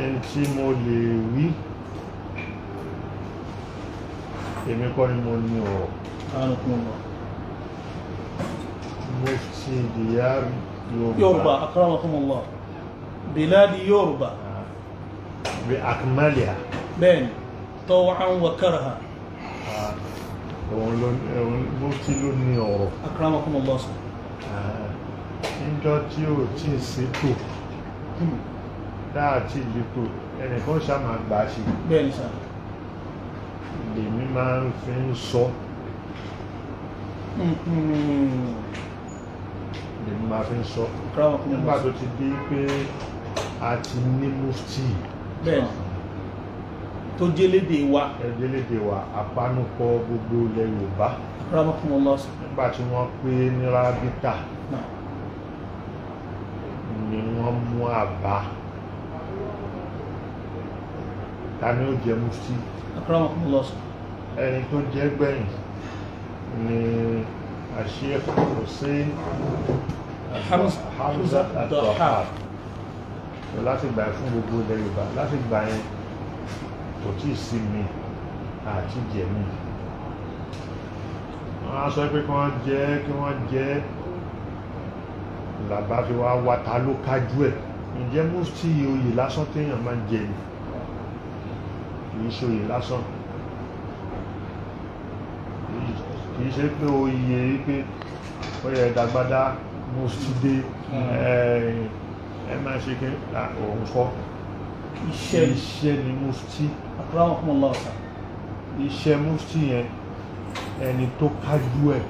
ẹni tí mo lè wí èmi kọ́ ni mo ní ọ̀rọ̀ mufti diyar Yorùbá akramakumullah biladi Yorùbá bí akmaliha bẹ́ẹ̀ni taw'an wa karha òun mufti ló ní ọ̀rọ̀ akramakumullah níjọ́ tí ó tí ì ṣètò dáàtì lètò ẹnìkan ṣá máa gbà ṣe bẹ́ẹ̀ni sá lèmi máa ń fi ń sọ lèmi máa fi ń sọ nígbà tó ti di pé a ti ní mufti bẹ́ẹ̀ni tó jẹ́lédè wa ẹjẹ́lédè wa àpánupọ̀ gbogbo ilẹ̀ Yorùbá akramakumullah nígbà tí wọ́n pé ní rábítà ni wọ́n mú àbá ta ni ó jẹ mufti akramakumullah ẹni tó jẹ́ gbẹ̀yìn ni Sheikh Hussein Hamza Al-Dahhak láti gbà fún gbogbo ilẹ̀ Yorùbá láti gbà yẹn kò tí ì sí mi àti jẹ̀mí wọ́n á sọ pé kí wọ́n jẹ́ làbá fi wá wata ló kájú ẹ̀ ǹjẹ́ mufti oyè lásán téèyàn máa ń jẹ ni kìí ṣe oyè lásán kìí ṣe pé oyè pé oyè ẹ̀dàgbádá mufti dé ẹ máa ṣe kí òun kọ́ iṣẹ́ ni mufti akramakumullah iṣẹ́ mufti yẹn ẹni tó kájú ẹ̀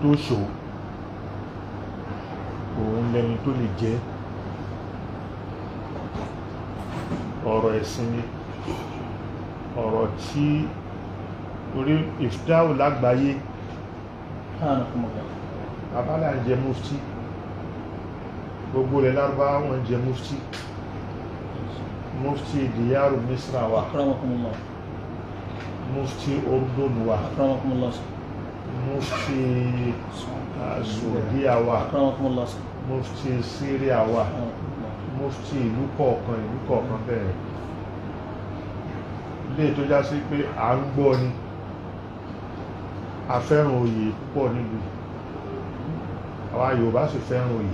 tó ṣò òun lẹni tó lè jẹ́ ọ̀rọ̀ ẹ̀sìn ni ọ̀rọ̀ tí orí ìfdáwò lágbàáyé abálà ń jẹ mufti gbogbo rẹ̀ lárúbáwá wọn jẹ mufti mufti diyaru Misra wa mufti Urdun wa mufti Saudiya wa mufti Syria wa mufti ìlú kọ̀ọ̀kan bẹ́ẹ̀ lè tó já sí pé à ń gbọ́ ni a fẹ́ràn oyè púpọ̀ níbi àwa Yorùbá sì fẹ́ràn oyè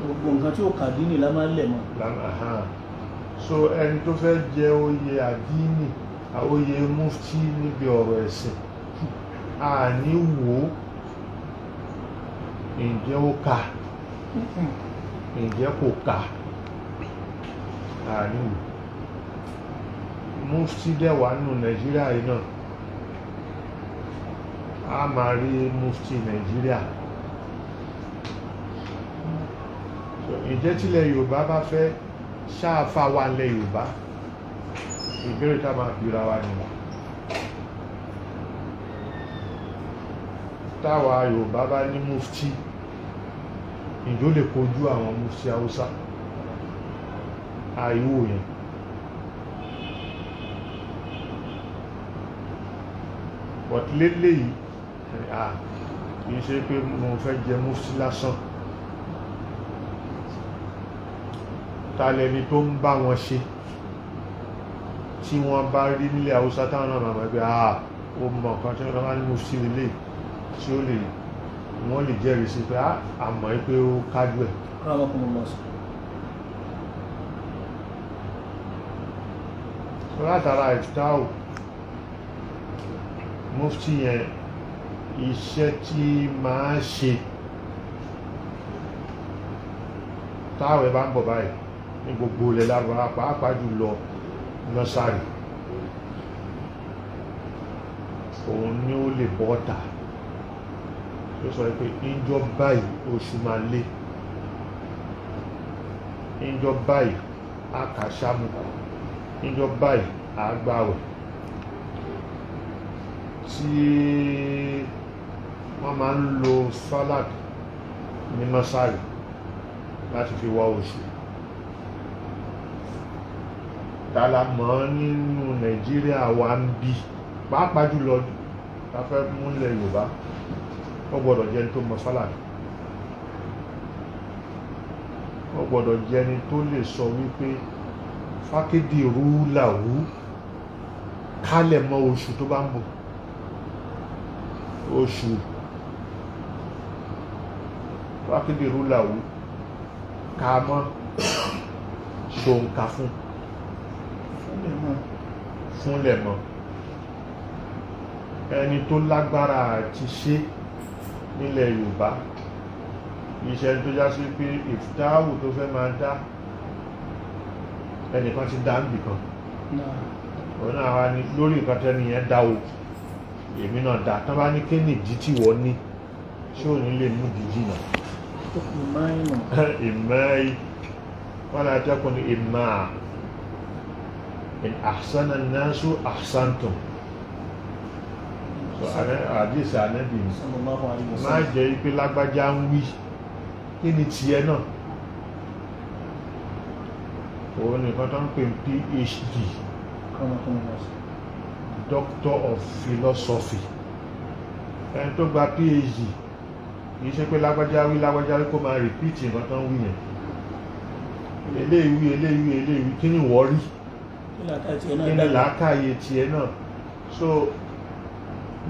gbogbo nǹkan tí ó kàdínì lá máa ń lẹ̀ mọ́ so ẹni tó fẹ́ jẹ oyè àdínì oyè mufti níbi ọ̀rọ̀ ẹ̀sìn a ní wò ó ǹjẹ́ ó kà ǹjẹ́ kò kà a ní wò mufti dẹ̀wà nínú Nàìjíríà yìí náà a máa rí mufti Nàìjíríà ǹjẹ́ tílẹ̀ Yorùbá bá fẹ́ ṣáàfà wà nílẹ̀ Yorùbá ìbéèrè tá máa fi ra wa nìyà táwa Yorùbá bá ní mufti ìjó lè kojú àwọn mufti Haúsá àìwò yẹn but lélẹ̀ yìí kìí ṣe pé mo fẹ́ jẹ mufti lásán tàlẹ́ni tó ń bá wọn ṣe tí wọ́n bá rí nílẹ̀ Haúsá táwọn náà máa gbé ó mọ̀ kan tí wọ́n bá ní mufti lélẹ̀ tí ó lè wọ́n lè jẹ́rìí sí pé àmọ́ pé ó kájú ẹ̀ látara ìftáwò mufti yẹn iṣẹ́ tí máa ṣe táwẹ̀ bá ń bọ̀ báyìí ní gbogbo ilẹ̀ Lárúbáwá pàápàá jùlọ nọ́sàrì òun ni ó lè bọ́ta tó sọ pé ìjọ báyìí oṣù máa lé ìjọ báyìí àkàṣàmù ìjọ báyìí àgbàwẹ̀ tí wọ́n máa ń lo falak ní nọ́sàrì láti fi wá oṣù tààlà mọ́ nínú Nàìjíríà wa ń bí pàápàá jùlọ láfẹ́ múlẹ̀ Yorùbá ó gbọ́dọ̀ jẹ́ tó mọ̀ falak wọ́n gbọ́dọ̀ jẹni tó lè sọ wípé fákédì rúlàwú kálẹ̀ mọ́ oṣù tó bá ń bọ̀, oṣù fákédì rúlàwú ká mọ́ ṣòǹkà fúnlẹ̀ mọ́ ẹni tó lágbára àti ṣe nílẹ̀ Yorùbá iṣẹ́ tó já sí pé ìfìdáwù tó fẹ́ máa dá ẹnìkan ti dá níbì kan òun náà wá ní lórí nǹkan tẹ́ni yẹn dá o èmi náà dá tán bá ní kí ní ìdí tí wọ́n ní ṣé ò ní lè mú ìdí náà ìmọ̀ wọ́n láti tẹ́kùn ní ìmọ̀ in ahsana an-nasu ahsantum àdísì ànẹ́bì máa jẹ́ ipé lágbájá ń wí kí ni tiẹ̀ náà òun nìkan tó ń pè PhD Doctor of Philosophy ẹni tó gba PhD kìí ṣe pé lágbájá wí kó máa repeat nǹkan tó ń wí yẹn eléyìí kí ni wọ́n rí kí ni làákàyè tiẹ̀ náà so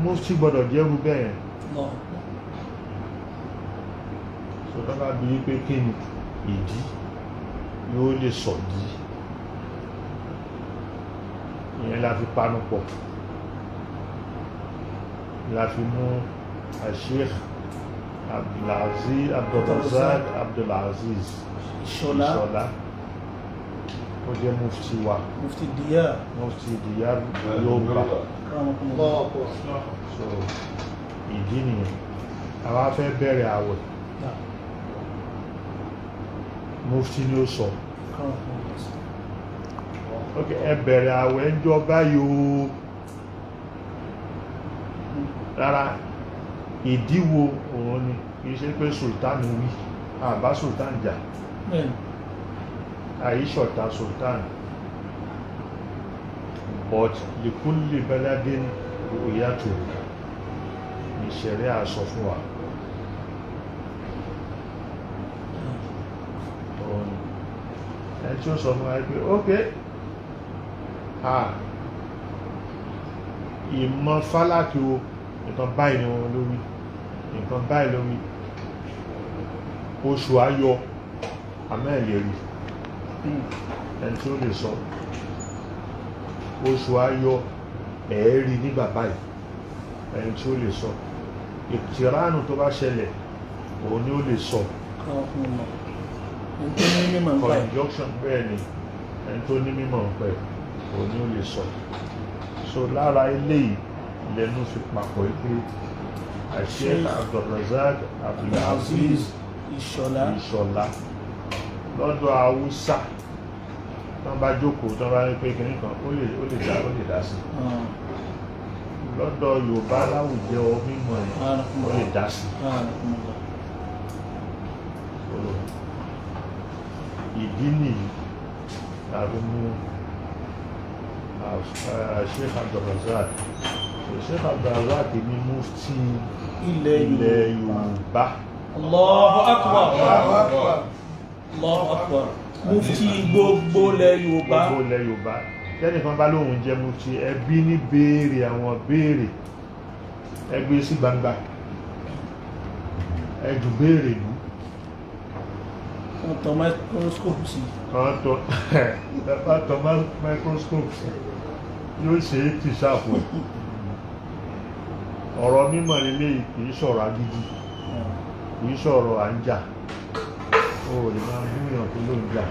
mufti gbọ́dọ̀ jẹ́rú bẹ́ẹ̀ so tó bá bí pé kí ni ìdí yóò lè sọ̀dí ìyẹn la fi panu pọ̀ la fi mú Sheikh Abdulrazak Abdulaziz Ìṣọ̀lá ó jẹ́ mufti wa mufti Diyar Yorùbá so ìdí nìyẹn àwa fẹ́ bẹ̀rẹ̀ àwẹ̀ mufti ni ó sọ ok ẹ bẹ̀rẹ̀ àwẹ̀ ń jọ báyìí o rárá ìdíwò òun ni kìí ṣe pé sultan wí àbá sultan jà àìṣọ̀tà sultan but likulli baladin ru'yatu ìṣẹ̀rẹ́ àsọ fún wa ẹni tí ó sọ fún wa pé ok ìmọ̀ fálákì o nǹkan báyìí ni wọn lórí nǹkan báyìí lórí oṣù ayọ̀ amẹ́ẹ̀lẹ́rí ẹni tí ó lè sọ oṣù ayọ̀ ẹ̀ẹ́rí nígbà báyìí ẹni tí ó lè sọ ìtìránù tó bá ṣẹlẹ̀ òun ni ó lè sọ conjunction bẹ́ẹ̀ ni ẹni tó ní mímọ̀ pẹ̀ òun ni ó lè sọ so lára eléyìí lẹ́nu fi papọ̀ pé Sheikh Abdulrazak Abdulaziz Ìṣọ̀lá lọ́dọ̀ Haúsá tán bá jókòó tán bá ní pé kìnnì kan ó lè dá sí lọ́dọ̀ Yorùbá láwùjọ mímọ̀ ẹ̀ ó lè dá sí ìdí nìyí tàbí mú Sheikh Abdulrazak Sheikh Abdulrazak ní mufti ilẹ̀ Yorùbá. Allahu Akbar Allahu Akbar mufti gbogbo ilẹ̀ Yorùbá tẹ́nìkan bá lóhun jẹ́ mufti ẹbí ní béèrè àwọn béèrè ẹgbẹ́ sí gbangba ẹjù béèrè lú ọ̀tọ̀ microscope sí ọ̀tọ̀ microscope sí yóò ṣe é ti ṣàpò ọ̀rọ̀ mímọ̀ nílé kìí sọ̀rọ̀ agídí kìí sọ̀rọ̀ à ń jà ó lè máa múyàn tó ló ń jà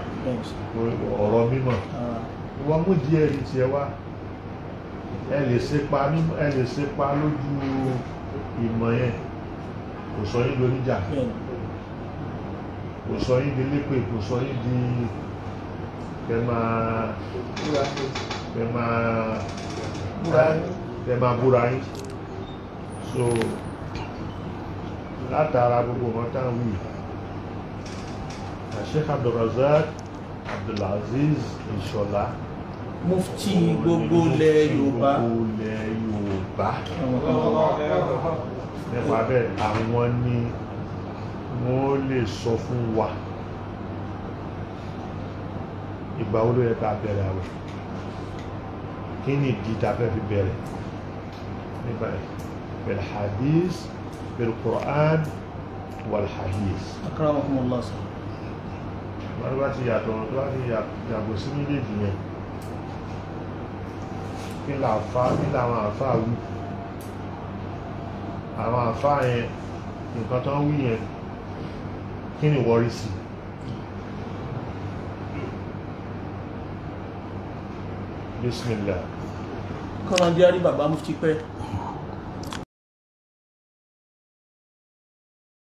ọ̀rọ̀ mímọ̀ wọ́n mú díẹ̀ ní tiẹ̀ wá ẹ lè sépa lójú ìmọ̀ yẹn kò sọ yín lóníjà kò sọ yín di lépè kò sọ yín di kẹ máa búra yín so látara gbogbo wọn tán wí Sheikh Abdulrazak Abdulaziz Ìṣọ̀lá mufti gbogbo ilẹ̀ Yorùbá nípa bẹ́ẹ̀ àwọn ni wọ́n lè sọ fún wa ìgbà wo ló yẹ ká bẹ̀rẹ̀ àwẹ̀ kí ni ìdí tá fẹ́ fi bẹ̀rẹ̀ nígbà bil hadith bil Qur'an wal hadith. akramakumullah sir. wọ́n bá ti yàtọ̀ tó bá ti yàgò sí méjèèjì yẹn kí làwọn àfáà wí àwọn àfáà yẹn nǹkan tó ń wí yẹn kí ni wọ́rí sí bismillah. kọ́nà díárí bàbá mufti pẹ́.